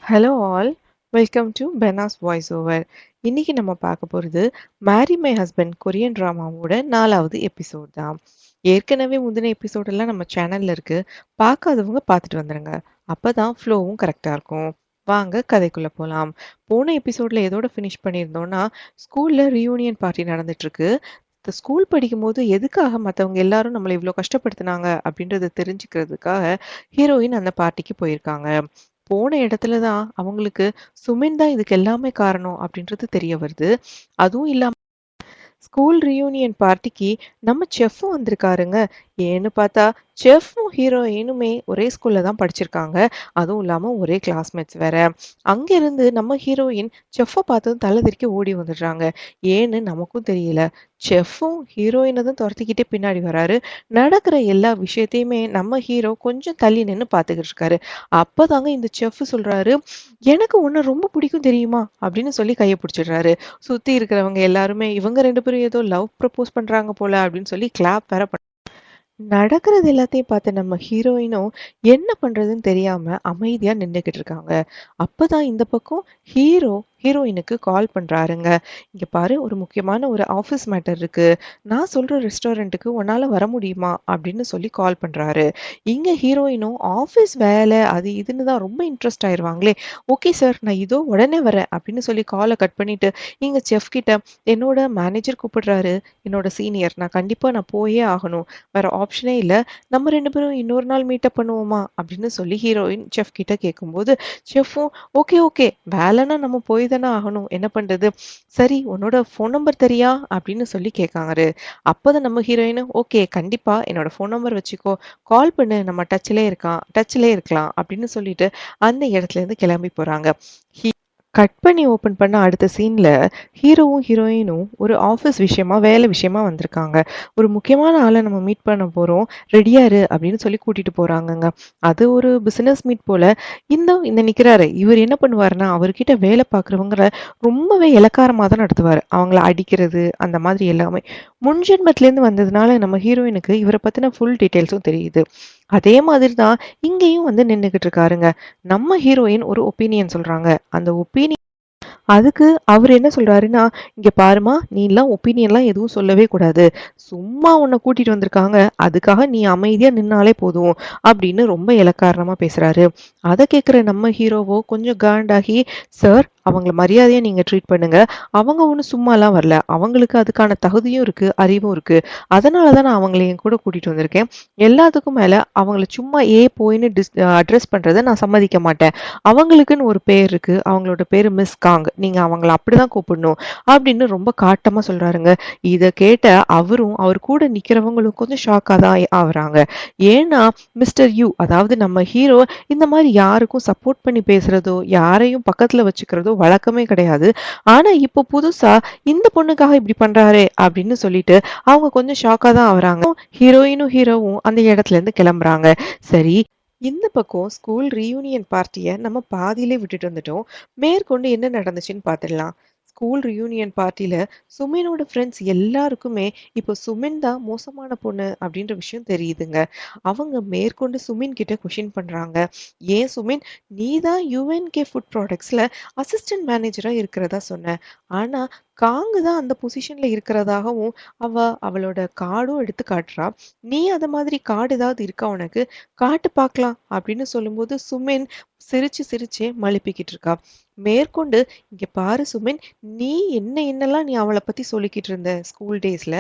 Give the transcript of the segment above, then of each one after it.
Hello all, welcome to பெனாஸ் voice over. இன்னைக்கு நம்ம பார்க்க போகிறது மேரி மை ஹஸ்பண்ட் கொரியன் ட்ராமாவோட 4வது எபிசோட் தான். ஏற்கனவே முந்தின எபிசோடெல்லாம் நம்ம சேனல்ல இருக்கு. பார்க்காதவங்க பார்த்துட்டு வந்துடுங்க. அப்பதான் ஃப்ளோவும் கரெக்டாக இருக்கும். வாங்க கதைக்குள்ள போகலாம். போன எபிசோட்ல எதோட ஃபினிஷ் பண்ணியிருந்தோம்னா, ஸ்கூல்ல ரீயூனியன் பார்ட்டி நடந்துட்டு இருக்கு. இந்த ஸ்கூல் படிக்கும்போது எதுக்காக மற்றவங்க எல்லாரும் நம்மளை இவ்வளோ கஷ்டப்படுத்துனாங்க அப்படின்றத தெரிஞ்சுக்கிறதுக்காக ஹீரோயின் அந்த பார்ட்டிக்கு போயிருக்காங்க. போன இடத்துல தான் அவங்களுக்கு சுமின் தான் இதுக்கு எல்லாமே காரணம் அப்படின்றது தெரிய வருது. அதுவும் இல்லாம ஸ்கூல் ரியூனியன் பார்ட்டிக்கு நம்ம செஃப்பும் வந்திருக்காருங்க. ஏன்னு பார்த்தா செஃப்பும் ஹீரோயினுமே ஒரே ஸ்கூல்ல தான் படிச்சிருக்காங்க. அதுவும் இல்லாம ஒரே கிளாஸ்மேட்ஸ் வேற. அங்கிருந்து நம்ம ஹீரோயின் செஃப்பை பார்த்ததும் தலை தெறிக்க ஓடி வந்துடுறாங்க. ஏன்னு நமக்கும் தெரியல. செஃப்பும் ஹீரோயினை தான் துரத்திக்கிட்டே பின்னாடி வராரு. நடக்கிற எல்லா விஷயத்தையுமே நம்ம ஹீரோ கொஞ்சம் தள்ளி நின்று பார்த்துக்கிட்டு இருக்காரு. அப்பதாங்க இந்த செஃப் சொல்றாரு, எனக்கு உன்னை ரொம்ப பிடிக்கும் தெரியுமா அப்படின்னு சொல்லி கையை பிடிச்சிடுறாரு. சுத்தி இருக்கிறவங்க எல்லாருமே இவங்க 2 பேரும் ஏதோ லவ் ப்ரப்போஸ் பண்றாங்க போல அப்படின்னு சொல்லி கிளாப் வேற நடக்கிறது எல்லாத்தையும் பார்த்த நம்ம ஹீரோயினும் என்ன பண்றதுன்னு தெரியாம அமைதியா நின்னுகிட்டு இருக்காங்க. அப்பதான் இந்த பக்கம் ஹீரோயினுக்கு கால் பண்றாருங்க. இங்க பாரு, ஒரு முக்கியமான ஒரு ஆபீஸ் மேட்டர் இருக்கு. நான் சொல்ற ரெஸ்டாரண்ட்டுக்கு உன்னால வர முடியுமா அப்படின்னு சொல்லி கால் பண்றாரு. இங்க ஹீரோயினும் ஆபீஸ் வேலை அது இதுன்னு தான் ரொம்ப இன்ட்ரெஸ்ட் ஆயிருவாங்களே. ஓகே சார், நான் இதோ உடனே வரேன் அப்படின்னு சொல்லி காலை கட் பண்ணிட்டு இங்க செஃப் கிட்ட, என்னோட மேனேஜர் கூப்பிடுறாரு, என்னோட சீனியர், நான் கண்டிப்பா போயே ஆகணும், வேற ஆப்ஷனே இல்ல. நம்ம 2 பேரும் இன்னொரு நாள் மீட்டப் பண்ணுவோமா அப்படின்னு சொல்லி ஹீரோயின் செஃப் கிட்ட கேட்கும்போது, செஃப்பும் ஓகே ஓகே, வேலைன்னா நம்ம போய் தானே ஆகணும், என்ன பண்றது, சரி உன்னோட ஃபோன் நம்பர் தெரியா அப்படின்னு சொல்லி கேட்காரு. அப்போதான் நம்ம ஹீரோயின், ஓகே கண்டிப்பா என்னோட ஃபோன் நம்பர் வச்சுக்கோ, கால் பண்ணு, நம்ம டச்லே இருக்கலாம் அப்படின்னு சொல்லிட்டு அந்த இடத்துல இருந்து கிளம்பி போறாங்க. கட் பண்ணி ஓப்பன் பண்ண அடுத்த சீன்ல ஹீரோவும் ஹீரோயினும் ஒரு ஆஃபீஸ் விஷயமா வேலை விஷயமா வந்திருக்காங்க. ஒரு முக்கியமான ஆளை நம்ம மீட் பண்ண போறோம், ரெடியா இரு அப்படின்னு சொல்லி கூட்டிட்டு போறாங்கங்க. அது ஒரு பிசினஸ் மீட் போல. இந்த நிக்கிறாரு, இவர் என்ன பண்ணுவாருன்னா அவர்கிட்ட வேலை பார்க்குறவங்கள ரொம்பவே இளக்காரமா தான் நடத்துவாரு. அவங்கள அடிக்கிறது அந்த மாதிரி எல்லாமே. முன்ஜென்மத்திலேருந்து வந்ததுனால நம்ம ஹீரோயினுக்கு இவரை பத்தின ஃபுல் டீட்டெயில்ஸும் தெரியுது. அதே மாதிரி தான் இங்கேயும் வந்து நின்றுகிட்டு இருக்காருங்க. நம்ம ஹீரோயின் ஒரு ஒப்பீனியன் சொல்றாங்க. அந்த அதுக்கு அவர் என்ன சொல்றாருன்னா, இங்க பாருமா, நீ எல்லாம் ஒப்பீனியன்லாம் எதுவும் சொல்லவே கூடாது. சும்மா உன்னை கூட்டிட்டு வந்திருக்காங்க, அதுக்காக நீ அமைதியா நின்னாலே போதும் அப்படின்னு ரொம்ப இளக்காரமா பேசுறாரு. அதை கேட்கிற நம்ம ஹீரோவோ கொஞ்சம் காண்டாகி, சார் அவங்கள மரியாதையா நீங்க ட்ரீட் பண்ணுங்க. அவங்க ஒன்றும் சும்மாலாம் வரல, அவங்களுக்கு அதுக்கான தகுதியும் இருக்கு, அறிவும் இருக்கு. அதனாலதான் நான் அவங்களை என் கூட கூட்டிட்டு வந்திருக்கேன். எல்லாத்துக்கும் மேல அவங்கள சும்மா போயின்னு அட்ரஸ் பண்றதை நான் சம்மதிக்க மாட்டேன். அவங்களுக்குன்னு ஒரு பேர் இருக்கு, அவங்களோட பேரு மிஸ் காங், நீங்க அவங்கள அப்படிதான் கூப்பிடணும் அப்படின்னு ரொம்ப காட்டமா சொல்றாருங்க. இத கேட்ட அவரும் அவர் கூட நிக்கிறவங்களும் கொஞ்சம் ஷாக்கா தான் ஆகுறாங்க. ஏன்னா மிஸ்டர் யூ, அதாவது நம்ம ஹீரோ, இந்த மாதிரி யாருக்கும் சப்போர்ட் பண்ணி பேசுறதோ யாரையும் பக்கத்துல வச்சுக்கிறதோ வழக்கமே கிடையாது. ஆனா இப்போ புதுசா இந்த பொண்ணுக்காக இப்படி பண்றாரே அப்படின்னு சொல்லிட்டு அவங்க கொஞ்சம் ஷாக்கா தான் ஆகுறாங்க. ஹீரோயினும் ஹீரோவும் அந்த இடத்துல இருந்து கிளம்புறாங்க. சரி, இந்த பக்கம் ஸ்கூல் ரீயூனியன் பார்ட்டியை நம்ம பாதியிலே விட்டுட்டு வந்துட்டோம். மேற்கொண்டு என்ன நடந்துச்சுன்னு பார்த்துடலாம். ஸ்கூல் ரியூனியன் பார்ட்டியில சுமினோட ஃப்ரெண்ட்ஸ் எல்லாருக்குமே இப்போ சுமின் தான் மோசமான பொண்ணு அப்படின்ற விஷயம் தெரியுதுங்க. அவங்க மேற்கொண்டு சுமின் கிட்ட கொஷின் பண்றாங்க. ஏன் சுமின், நீ தான் யுஎன்கே ஃபுட் ப்ராடக்ட்ஸ்ல அசிஸ்டன்ட் மேனேஜரா இருக்கிறதா சொன்ன, ஆனா காங்கு தான் அந்த பொசிஷன்ல இருக்கிறதாகவும் அவளோட கார்டும் எடுத்து காட்டுறா. நீ அத மாதிரி கார்டு ஏதாவது இருக்கா உனக்கு, காட்டு பார்க்கலாம் அப்படின்னு சொல்லும்போது சுமின் சிரிச்சு சிரிச்சே மழுப்பிக்கிட்டு இருக்கா. மேற்கொண்டு, இங்க பாரு சுமின், நீ என்னெல்லாம் நீ அவளை பத்தி சொல்லிக்கிட்டு இருந்த ஸ்கூல் டேஸ்ல,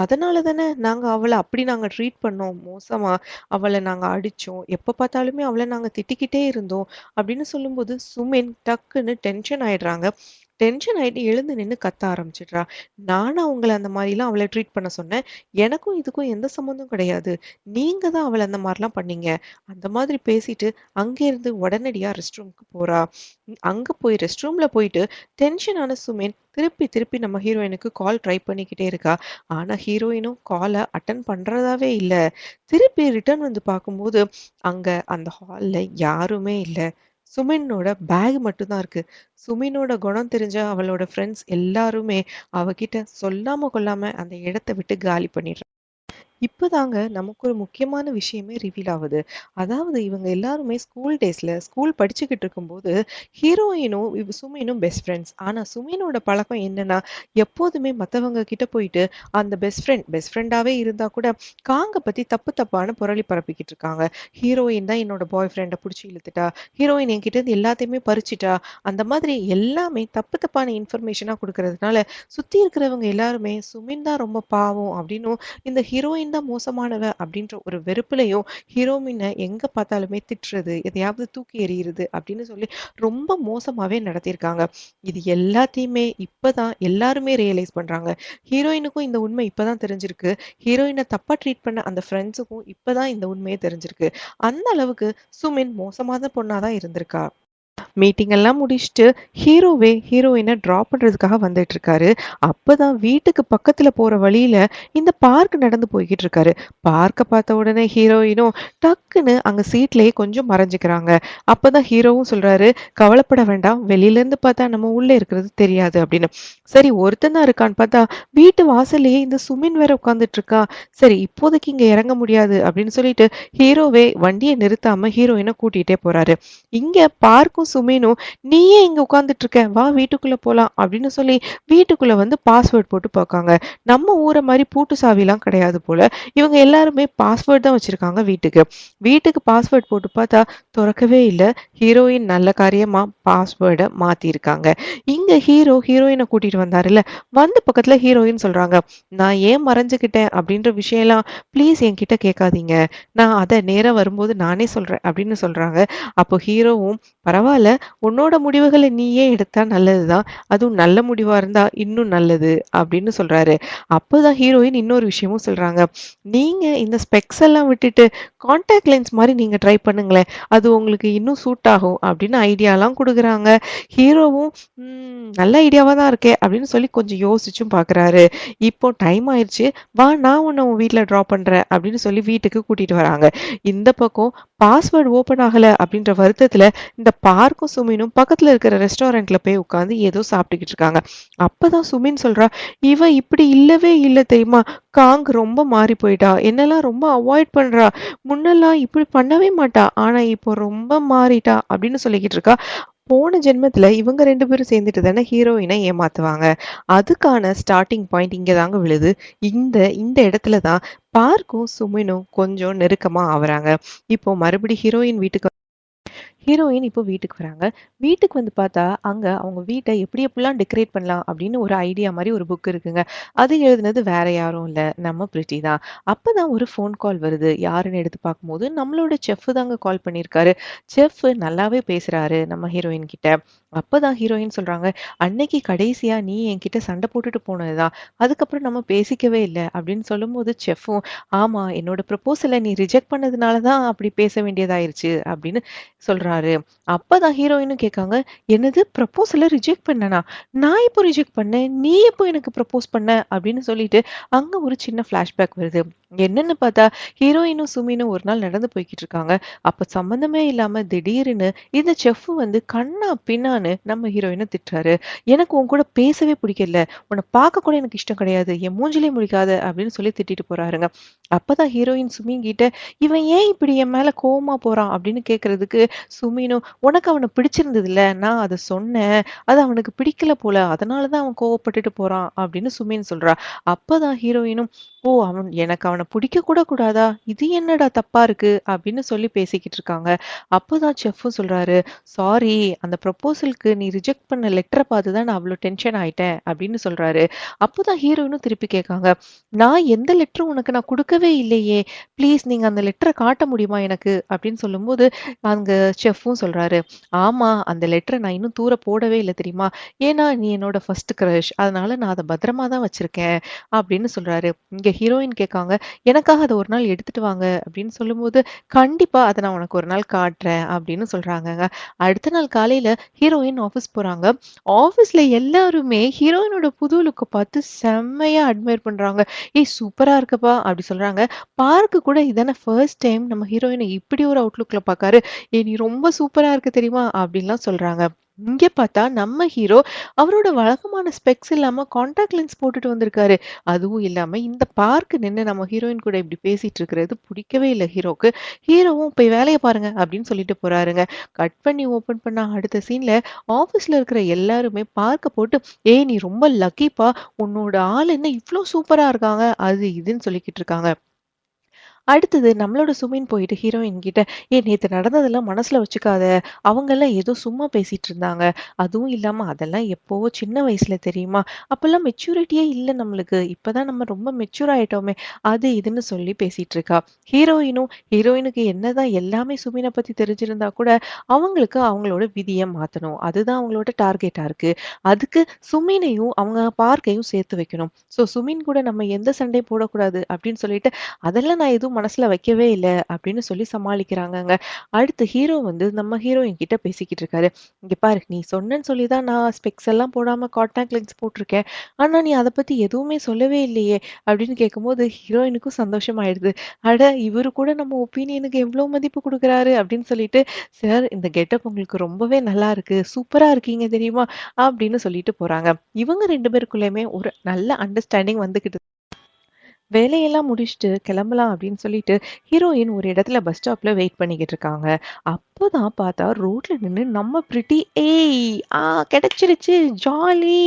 அதனால தானே நாங்க ட்ரீட் பண்ணோம் மோசமா, அவளை நாங்க அடிச்சோம், எப்ப பார்த்தாலுமே அவளை நாங்க திட்டிக்கிட்டே இருந்தோம் அப்படின்னு சொல்லும்போது சுமின் டக்குன்னு டென்ஷன் ஆயிடுறாங்க. டென்ஷன் ஆயிட்டு எழுந்து நின்னு கத்த ஆரம்பிச்சிடுறா. நானா உங்களை அந்த மாதிரிலாம் அவளை ட்ரீட் பண்ண சொன்னேன், எனக்கும் இதுக்கும் எந்த சம்மந்தம் கிடையாது, நீங்க தான் அவளை அந்த மாதிரிலாம் பண்ணீங்க, அந்த மாதிரி பேசிட்டு அங்கே இருந்து உடனடியா ரெஸ்ட் ரூமுக்கு போறா. அங்க போய் ரெஸ்ட் ரூம்ல போயிட்டு டென்ஷன் ஆன சுமேன் திருப்பி திருப்பி நம்ம ஹீரோயினுக்கு கால் ட்ரை பண்ணிக்கிட்டே இருக்கா. ஆனா ஹீரோயினும் காலை அட்டன் பண்றதாவே இல்ல. திருப்பி ரிட்டர்ன் வந்து பார்க்கும்போது அங்க அந்த ஹால்ல யாருமே இல்ல. சுமினோட பேக் மட்டும்தான் இருக்கு. சுமினோட குணம் தெரிஞ்ச அவளோட ஃப்ரெண்ட்ஸ் எல்லாருமே அவகிட்ட சொல்லாம கொள்ளாம அந்த இடத்தை விட்டு காலி பண்ணிடுறாங்க. இப்பதாங்க நமக்கு ஒரு முக்கியமான விஷயமே ரிவீல் ஆகுது. அதாவது இவங்க எல்லாருமே ஸ்கூல் டேஸ்ல ஸ்கூல் படிச்சுக்கிட்டு இருக்கும்போது, ஹீரோயினும் சுமினும் பெஸ்ட் ஃப்ரெண்ட்ஸ். ஆனா சுமினோட பழக்கம் என்னன்னா, எப்போதுமே மத்தவங்க கிட்ட போயிட்டு அந்த பெஸ்ட் ஃப்ரெண்டாவே இருந்தா கூட காங்க பத்தி தப்பு தப்பான புரளி பரப்பிக்கிட்டு இருக்காங்க. ஹீரோயின் தான் என்னோட பாய் ஃப்ரெண்ட புடிச்சு இழுத்துட்டா. ஹீரோயின் என்கிட்ட இருந்து எல்லாத்தையுமே பறிச்சுட்டா. அந்த மாதிரி எல்லாமே தப்பு தப்பான இன்ஃபர்மேஷனா குடுக்கறதுனால, சுத்தி இருக்கிறவங்க எல்லாருமே சுமின் தான் ரொம்ப பாவம் அப்படின்னும், இந்த ஹீரோயின் தான் மோசமானவ அப்படின்ற ஒரு வெறுப்புலயும் ஹீரோயின எங்க பார்த்தாலுமே திட்டுறது, எதையாவது தூக்கி எறியறது அப்படின்னு சொல்லி ரொம்ப மோசமாவே நடத்தியிருக்காங்க. இது எல்லாத்தையுமே இப்பதான் எல்லாருமே ரியலைஸ் பண்றாங்க. ஹீரோயினுக்கும் இந்த உண்மை இப்பதான் தெரிஞ்சிருக்கு. ஹீரோயின தப்பா ட்ரீட் பண்ண அந்த ஃப்ரெண்ட்ஸுக்கும் இப்பதான் இந்த உண்மையே தெரிஞ்சிருக்கு. அந்த அளவுக்கு சுமின் மோசமான பொண்ணா தான் இருந்திருக்கா. மீட்டிங் எல்லாம் முடிச்சுட்டு ஹீரோயினை டிராப் பண்றதுக்காக வந்துட்டு இருக்காரு. அப்பதான் வீட்டுக்கு பக்கத்துல போற வழியில இந்த பார்க் நடந்து போய்கிட்டு இருக்காரு. பார்க்க பார்த்த உடனே ஹீரோயினும் டக்குன்னு அங்க சீட்லயே கொஞ்சம் மறைஞ்சுக்கிறாங்க. அப்பதான் ஹீரோவும் சொல்றாரு, கவலைப்பட வேண்டாம், வெளியில இருந்து பார்த்தா நம்ம உள்ள இருக்கிறது தெரியாது அப்படின்னு. சரி, ஒருத்தன் தான் இருக்கான்னு பார்த்தா வீட்டு வாசல்லையே இந்த சுமின் வேற உட்கார்ந்துட்டு இருக்கா. சரி, இப்போதைக்கு இங்க இறங்க முடியாது அப்படின்னு சொல்லிட்டு ஹீரோவே வண்டியை நிறுத்தாம ஹீரோயினை கூட்டிட்டே போறாரு. இங்க பார்க்கும் சுமேனும், "நீ ஏன் இங்க உட்கார்ந்துட்டு இருக்க? வா வீட்டுக்குள்ள போலாம்" அப்படின்னு சொல்லி வீட்டுக்குள்ள வந்து பாஸ்வேர்ட் போட்டு பார்க்காங்க. நம்ம ஊர மாரி பூட்டு சாவிலாம் கிடையாது போல. இவங்க எல்லாருமே பாஸ்வேர்ட் தான் வச்சிருக்காங்க வீட்டுக்கு. வீட்டுக்கு பாஸ்வேர்ட் போட்டு பார்த்தா தொறக்கவே இல்ல. ஹீரோயின் நல்ல காரியமா பாஸ்வேர்ட மாத்திருக்காங்க. இங்க ஹீரோயின கூட்டிட்டு வந்தாருல்ல, வந்த பக்கத்துல ஹீரோயின் சொல்றாங்க, "நான் ஏன் மறைஞ்சுக்கிட்டேன் அப்படின்ற விஷயம்லாம் ப்ளீஸ் என்கிட்ட கேட்காதீங்க. நான் அத நேரா வரும்போது நானே சொல்றேன்" அப்படின்னு சொல்றாங்க. அப்போ ஹீரோவும், "பரவாயில்ல, உன்னோட முடிவுகளை நீயே எடுத்தா நல்லதுதான். அதுவும் நல்ல முடிவா இருந்தா இன்னும் நல்லது" அப்படின்னு சொல்றாரு. அப்போதான் ஹீரோயின் இன்னொரு விஷயமும் சொல்றாங்க. "நீங்க இந்த ஸ்பெக்ஸ் எல்லாம் விட்டுட்டு கான்டாக்ட் லென்ஸ் மாதிரி நீங்க ட்ரை பண்ணுங்களேன். அது உங்களுக்கு இன்னும் சூட் ஆகும்" அப்படின்னு ஐடியாலாம் குடுக்குறாங்க. ஹீரோவும், நல்ல ஐடியாவா தான் இருக்கே" அப்படின்னு சொல்லி கொஞ்சம் யோசிச்சும் பார்க்குறாரு. இப்போ டைம் ஆயிருச்சு. "வா, நான் உன்னை உன் வீட்ல ட்ராப் பண்றேன்" அப்படின்னு சொல்லி வீட்டுக்கு கூட்டிட்டு வராங்க. இந்த பக்கம் பாஸ்வேர்ட் ஓப்பன் ஆகல அப்படின்ற வருத்தத்துல இந்த பார்க்கும் சுமினும் பக்கத்துல இருக்கிற ரெஸ்டாரண்ட்ல போய் உட்கார்ந்து ஏதோ சாப்பிட்டுக்கிட்டு இருக்காங்க. அப்பதான் சுமின் சொல்றா, "இவ இப்படி இல்லவே இல்ல தெரியுமா? காங் ரொம்ப மாறி போயிட்டா. என்னெல்லாம் ரொம்ப அவாய்ட் பண்றா. முன்னெல்லாம் இப்படி பண்ணவே மாட்டா. ஆனா இப்போ ரொம்ப மாறிட்டா" அப்படின்னு சொல்லிக்கிட்டு இருக்கா. போன ஜென்மத்துல இவங்க 2 பேரும் சேர்ந்துட்டு தானே ஹீரோயினை ஏமாத்துவாங்க. அதுக்கான ஸ்டார்ட்டிங் பாயிண்ட் இங்க தாங்க விழுது. இந்த இந்த இடத்துல தான் பார்க்கும் சுமினும் கொஞ்சம் நெருக்கமா ஆவறாங்க. இப்போ மறுபடி ஹீரோயின் இப்போ வீட்டுக்கு வராங்க. வீட்டுக்கு வந்து பார்த்தா, அங்க அவங்க வீட்ட எப்படி எப்படிலாம் டெக்கரேட் பண்ணலாம் அப்படின்னு ஒரு ஐடியா மாரி ஒரு புக் இருக்குங்க. அது எழுதுனது வேற யாரும் இல்ல, நம்ம பிரிட்டி தான். அப்பதான் ஒரு ஃபோன் கால் வருது. யாருன்னு எடுத்து பார்க்கும்போது, நம்மளோட செஃப் தாங்க கால் பண்ணியிருக்காரு. செஃப் நல்லாவே பேசுறாரு நம்ம ஹீரோயின் கிட்ட. அப்பதான் ஹீரோயின் சொல்றாங்க, "அன்னைக்கு கடைசியா நீ என்கிட்ட சண்டை போட்டுட்டு போனதுதான். அதுக்கப்புறம் நம்ம பேசிக்கவே இல்ல" அப்படின்னு சொல்லும்போது செஃப்பும், "ஆமா, என்னோட ப்ரொபோசல நீ ரிஜெக்ட் பண்ணதுனால தான் அப்படி பேச வேண்டியதாயிருச்சு" அப்படின்னு சொல்றாரு. அப்பதான் ஹீரோயினும் கேட்காங்க, "என்னது, ப்ரப்போசல ரிஜெக்ட் பண்ணனா? நான் எப்போ ரிஜெக்ட் பண்ணேன்? நீ எப்போ எனக்கு ப்ரப்போஸ் பண்ண?" அப்படின்னு சொல்லிட்டு அங்க ஒரு சின்ன ஃபிளாஷ்பேக் வருது. என்னன்னு பார்த்தா, ஹீரோயினும் சுமினும் ஒரு நாள் நடந்து போய்க்கிட்டு இருக்காங்க. அப்ப சம்மந்தமே இல்லாம திடீர்னு இந்த செஃப் வந்து கண்ணா பின்னான்னு நம்ம ஹீரோயின திட்டுறாரு. "எனக்கு உன் கூட பேசவே பிடிக்கல. உன்னை பார்க்க கூட எனக்கு இஷ்டம் கிடையாது. என் மூஞ்சிலே முழிக்காத" அப்படின்னு சொல்லி திட்டிட்டு போறாருங்க. அப்பதான் ஹீரோயின் சுமி கிட்ட, "இவன் ஏன் இப்படி என் மேல கோவமா போறான்?" அப்படின்னு கேட்கறதுக்கு சுமினும், "உனக்கு அவன பிடிச்சிருந்ததுல்ல, நான் அத சொன்னேன். அது அவனுக்கு பிடிக்கல போல. அதனால தான் அவன் கோவப்பட்டுட்டு போறான்" அப்படின்னு சுமின் சொல்றா. அப்பதான் ஹீரோயினும், "ஓ, எனக்கு அவன பிடிக்க கூட கூடாதா? இது என்னடா தப்பா இருக்கு?" அப்படின்னு சொல்லி பேசிக்கிட்டு இருக்காங்க. அப்பதான் செஃப்பும் சொல்றாரு, "சாரி, அந்த ப்ரொபோசலுக்கு நீ ரிஜெக்ட் பண்ண லெட்டர பார்த்து தான் நான் அவ்ளோ டென்ஷன் ஆயிட்டேன்" அப்படின்னு சொல்றாரு. அப்பதான் ஹீரோயினும் திருப்பி கேட்காங்க, "நான் எந்த லெட்டரும் உனக்கு நான் குடுக்கவே இல்லையே. ப்ளீஸ் நீங்க அந்த லெட்டர காட்ட முடியுமா எனக்கு?" அப்படின்னு சொல்லும்போது அங்க செஃப்பும் சொல்றாரு, "ஆமா, அந்த லெட்டர நான் இன்னும் தூர போடவே இல்ல தெரியுமா? ஏன்னா நீ என்னோட ஃபர்ஸ்ட் கிரஷ். அதனால நான் அத பத்திரமா தான் வச்சிருக்கேன்" அப்படின்னு சொல்றாரு. இங்க ஹீரோயின் கேட்காங்க, "எனக்காக அத ஒரு நாள் எடுத்துட்டு வாங்க" அப்படின்னு சொல்லும்போது, "கண்டிப்பா அத நான் உனக்கு ஒரு நாள் காட்டுறேன்" அப்படின்னு சொல்றாங்கங்க. அடுத்த நாள் காலையில ஹீரோயின் ஆஃபீஸ் போறாங்க. ஆஃபீஸ்ல எல்லாருமே ஹீரோயினோட புது லுக்க பார்த்து செம்மையா அட்மையர் பண்றாங்க. "ஏய், சூப்பரா இருக்குப்பா" அப்படி சொல்றாங்க. பார்க்கு கூட இதானே ஃபர்ஸ்ட் டைம் நம்ம ஹீரோயின இப்படி ஒரு அவுட்லுக்ல பார்க்காரு. "ஏய், நீ ரொம்ப சூப்பரா இருக்க தெரியுமா?" அப்படின்லாம் சொல்றாங்க. இங்க பார்த்தா நம்ம ஹீரோ அவரோட வழக்கமான ஸ்பெக்ஸ் இல்லாம கான்டாக்ட் லென்ஸ் போட்டுட்டு வந்திருக்காரு. அதுவும் இல்லாம இந்த பார்க் நின்னு நம்ம ஹீரோயின் கூட இப்படி பேசிட்டு இருக்கிறது பிடிக்கவே இல்ல ஹீரோக்கு. ஹீரோவும் போய் வேலைய பாருங்க அப்படின்னு சொல்லிட்டு போறாருங்க. கட் பண்ணி ஓபன் பண்ணா அடுத்த சீன்ல ஆபீஸ்ல இருக்கிற எல்லாருமே பார்க்க போட்டு, ஏய் நீ ரொம்ப லக்கிப்பா, உன்னோட ஆள் என்ன இவ்ளோ சூப்பரா இருக்காங்க அது இதுன்னு சொல்லிக்கிட்டு இருக்காங்க. அடுத்தது நம்மளோட சுமின் போயிட்டு ஹீரோயின் கிட்ட, "ஏய் நேத்து நடந்ததெல்லாம் மனசுல வச்சுக்காத. அவங்கலாம் ஏதோ சும்மா பேசிட்டு இருந்தாங்க. அதுவும் இல்லாம அதெல்லாம் எப்போவோ சின்ன வயசுல தெரியுமா? அப்பல்லாம் மெச்சூரிட்டியே இல்ல நம்மளுக்கு. இப்பதான் நம்ம ரொம்ப மெச்சூர் ஆயிட்டோமே." அது இதுன்னு சொல்லி பேசிட்டு இருக்கா. ஹீரோயினுக்கு என்னதான் எல்லாமே சுமின பத்தி தெரிஞ்சிருந்தா கூட, அவங்களுக்கு அவங்களோட விதிய மாத்தணும். அதுதான் அவங்களோட டார்கெட்டா இருக்கு. அதுக்கு சுமினையும் அவங்க பார்க்கையும் சேர்த்து வைக்கணும். சுமின் கூட நம்ம எந்த சண்டையும் போடக்கூடாது அப்படின்னு சொல்லிட்டு அதெல்லாம் நான் எதுவும் மனசுல வைக்கவே இல்ல அப்படின்னு சொல்லி சமாளிக்கிறாங்கங்க. அடுத்து ஹீரோ வந்து நம்ம ஹீரோயின் கிட்ட பேசிக்கிட்டு இருக்காரு. இங்க பாரு நீ சொன்னேன்னு சொல்லி தான் நான் ஸ்பெக்ஸ் எல்லாம் போடாம கான்டாக்ட் லென்ஸ் போட்டிருக்கேன். ஆனா நீ அத பத்தி எதுவுமே சொல்லவே இல்லையே அப்படின்னு கேட்கும்போது ஹீரோயினுக்கும் சந்தோஷமாயிடுது. அட இவரு கூட நம்ம ஒப்பீனியனுக்கு எவ்வளவு மதிப்பு குடுக்குறாரு அப்படின்னு சொல்லிட்டு, சார் இந்த கெட்டப் உங்களுக்கு ரொம்பவே நல்லா இருக்கு. சூப்பரா இருக்கீங்க தெரியுமா? அப்படின்னு சொல்லிட்டு போறாங்க. இவங்க 2 பேருக்குள்ளயுமே ஒரு நல்ல அண்டர்ஸ்டாண்டிங் வந்துகிட்டு வேலையெல்லாம் முடிச்சுட்டு கிளம்பலாம் அப்படின்னு சொல்லிட்டு ஹீரோயின் ஒரு இடத்துல பஸ் ஸ்டாப்ல வெயிட் பண்ணிக்கிட்டு இருக்காங்க. அப்பதான் பார்த்தா ரோட்ல நின்னு நம்ம பிரிட்டி ஏய் கிடைச்சிருச்சு ஜாலி,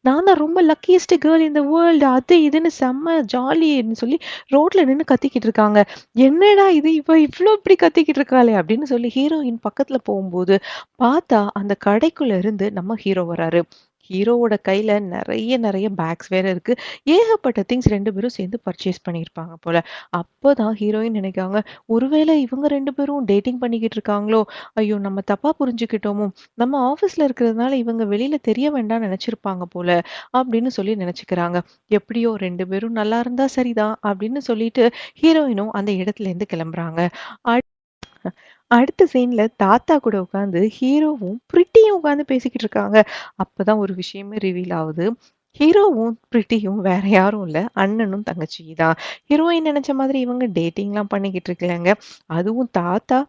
நான் தான் ரொம்ப லக்கியஸ்ட் கேர்ள் இந்த வேர்ல்டு அது இதுன்னு செம்ம ஜாலின்னு சொல்லி ரோட்ல நின்னு கத்திக்கிட்டு இருக்காங்க. என்னடா இது இவ இவ்ளோ இப்படி கத்திக்கிட்டு இருக்காளே அப்படின்னு சொல்லி ஹீரோயின் பக்கத்துல போகும்போது பார்த்தா அந்த கடைக்குள்ள இருந்து நம்ம ஹீரோ வராரு. ஹீரோவோட கையில நிறைய நிறைய பேக்ஸ் வேற இருக்கு. ஏகப்பட்ட திங்ஸ் 2 பேரும் சேர்ந்து பர்ச்சேஸ் பண்ணியிருப்பாங்க போல. அப்பதான் ஹீரோயின் நினைக்காங்க, ஒருவேளை இவங்க 2 பேரும் டேட்டிங் பண்ணிக்கிட்டு இருக்காங்களோ? ஐயோ! நம்ம தப்பா புரிஞ்சுக்கிட்டோமோ? நம்ம ஆஃபீஸ்ல இருக்கிறதுனால இவங்க வெளியில தெரிய வேண்டாம்னு நினைச்சிருப்பாங்க போல. அப்படின்னு சொல்லி நினைச்சுக்கிறாங்க. எப்படியோ 2 பேரும் நல்லா இருந்தா சரிதான் அப்படின்னு சொல்லிட்டு ஹீரோயினும் அந்த இடத்துல இருந்து கிளம்புறாங்க. அடுத்த சீன்ல தாத்தா கூட உட்காந்து ஹீரோவும் பிரிட்டியும் உட்காந்து பேசிக்கிட்டு இருக்காங்க. அப்பதான் ஒரு விஷயமே ரிவீல் ஆகுது. ஹீரோவும் பிரிட்டியும் வேற யாரும் இல்ல, அண்ணனும் தங்கச்சி தான். ஹீரோயின் நினைச்ச மாதிரி இவங்க டேட்டிங்லாம் பண்ணிக்கிட்டு இருக்கலங்க. அதுவும் தாத்தா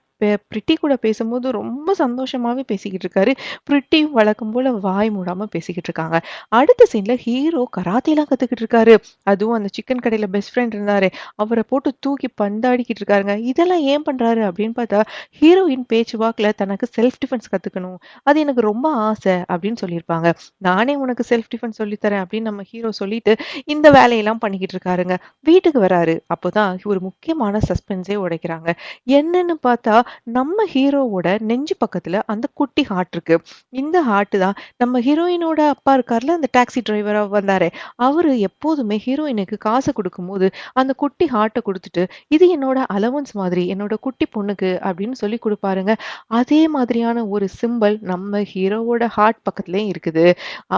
பிரிட்டி கூட பேசும்போது ரொம்ப சந்தோஷமாவே பேசிக்கிட்டு இருக்காரு. பிரிட்டியும் வழக்கம் போல வாய் மூடாம பேசிக்கிட்டு இருக்காங்க. அடுத்த சீன்ல ஹீரோ கராத்தேலாம் கத்துக்கிட்டு இருக்காரு. அதுவும் அந்த சிக்கன் கடையில பெஸ்ட் ஃப்ரெண்ட் இருந்தாரே, அவரை போட்டு தூக்கி பந்தாடிக்கிட்டு இருக்காருங்க. இதெல்லாம் ஏன் பண்றாரு அப்படின்னு பார்த்தா, ஹீரோயின் பேச்சுவாக்குல தனக்கு செல்ஃப் டிஃபென்ஸ் கத்துக்கணும். அது எனக்கு ரொம்ப ஆசை அப்படின்னு சொல்லியிருப்பாங்க. நானே உனக்கு செல்ஃப் டிஃபென்ஸ் சொல்லித் தரேன் அப்படின்னு நம்ம ஹீரோ சொல்லிட்டு இந்த வேலையெல்லாம் பண்ணிக்கிட்டு இருக்காருங்க. வீட்டுக்கு வராரு. அப்போதான் ஒரு முக்கியமான சஸ்பென்ஸே உடைக்கிறாங்க. என்னன்னு பார்த்தா நம்ம ஹீரோவோட நெஞ்சு பக்கத்துல அந்த குட்டி ஹார்ட் இருக்கு. இந்த ஹார்ட் தான் நம்ம ஹீரோயினோட அப்பா இருக்கார்ல, அந்த டாக்ஸி டிரைவரா வந்தாரே, அவரு எப்போதுமே ஹீரோயினுக்கு காசு கொடுக்கும்போது அந்த குட்டி ஹார்ட்ட குடுத்துட்டு, இது என்னோட அலவன்ஸ் மாதிரி, என்னோட குட்டி பொண்ணுக்கு அப்படின்னு சொல்லி குடுப்பாருங்க. அதே மாதிரியான ஒரு சிம்பல் நம்ம ஹீரோவோட ஹார்ட் பக்கத்துலயும் இருக்குது.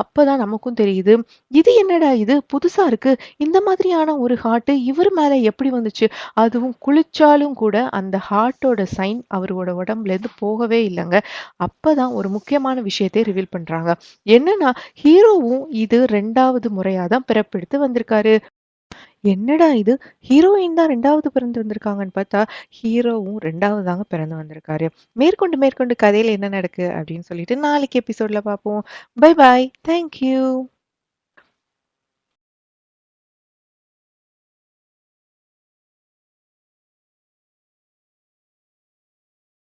அப்பதான் நமக்கும் தெரியுது, இது என்னடா இது புதுசா இருக்கு. இந்த மாதிரியான ஒரு ஹார்ட் இவர் மேல எப்படி வந்துச்சு? அதுவும் குளிச்சாலும் கூட அந்த ஹார்ட்டோட சைன் அவரோட உடம்புல இருந்து போகவே இல்லைங்க. அப்பதான் ஒரு முக்கியமான விஷயத்தை ரிவீல் பண்றாங்க. என்னன்னா ஹீரோவும் இது 2வது முறையா தான் பிறப்பெடுத்து வந்திருக்காரு. என்னடா இது! ஹீரோயின் தான் 2வது பிறந்து வந்திருக்காங்கன்னு பார்த்தா, ஹீரோவும் 2வது தாங்க பிறந்து வந்திருக்காரு. மேற்கொண்டு மேற்கொண்டு கதையில என்ன நடக்கு அப்படின்னு சொல்லிட்டு நாளைக்கு எபிசோட்ல பார்ப்போம். Bye bye. Thank you.